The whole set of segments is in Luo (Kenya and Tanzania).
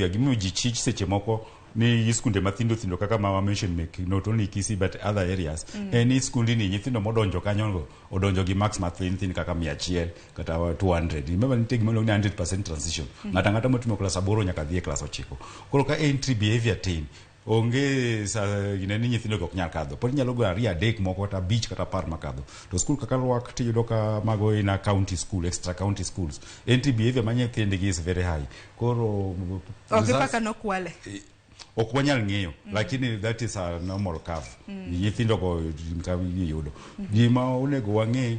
ya gimiyo ji chich seche moko ni iskunde mathindo thindo kaka ma mention make not only Kisii but other areas ni skundi ni nyithindo modonjo kanyo odonjo gi max mathin kaka 100 kata 200 remember nitegi mo 100% transition ngata motimo class 8 nyaka dhi class 9 koro ka entry behavior tin onge sa gineni nyithindo ok nyal kadho pod nyalo go ari adek moko kata beach kata par makadho to school kaka Rwak tiyudo ka mago ina county school extra county schools entry behavior manyithindgi is very high koro okay paka no kwale ok wanyal ng'eyo lakini that is a normal curve nyithindo go yudo gima onego wang'e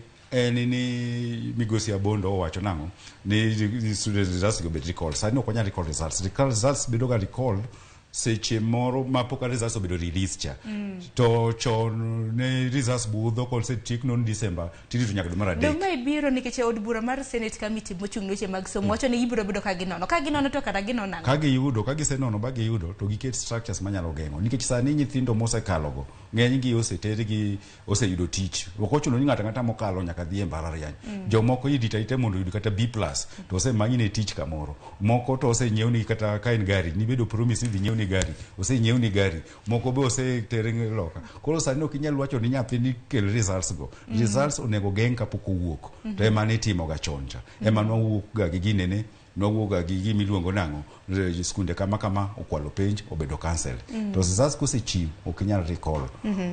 ni migosi Abondo owacho nango ni students results go be recalled sani ok wanyal recall results bedo ga recalled seche moro mapoka results obedo release cha to chon ne results budho kol se tik non December tiri to nyaka mar adek do mai biro nikech od bura mar Senate committee mochung' weche mag somo wacho ni ibiro bedo ka ginono to kata ginono ka giyudo ka gisenono ba giyudo to giket structures manyalo geng'o nikech sani nyithindo mosekalogo ng'eny gi osetergi oseyudo tich ok ochuno ni ng'ata mokalo nyaka dhi e mbalariany jomoko idita ite mondo yud kata B+ to osemanyi ne tich kamoro moko to osenyiew ni kata ka en gari ni bedo promise ni nyiew ni gari osenyiew ni gari moko be osetere loka koro sani ok inyal wacho ni nyathi ni kel results go results onego geng' kapok owuok to ema ne timo ga choncha ema nwuok ga gi ginene nwuoga gi gimiluongo nango skunde kama okwalo penj obedo cancel to results kosechiw ok inyal recall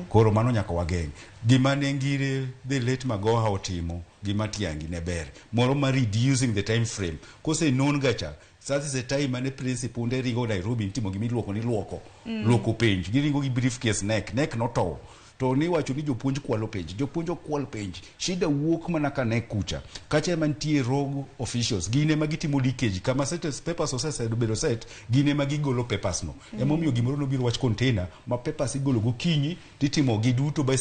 koro mano nyaka wageng' gima ne ngire the late Magoha otimo gima tiangi ne ber moro ma reducing the time frame kose non gacha that is a time mane principal unde ringo Nairobi timo gimiluoko ni luoko penj giringo gi briefcase neck noto to ni wacho ni jopuonj kwalo penj jopuonj okwal penj shida wuok mana ka ne kucha kacha mantie rogue officials gine magitimo leakage kama set papers osesedo bedo set gine magigolo papers no emomiyo gimoro no biro wach container ma papers igolo gokinyi titimo gi duto by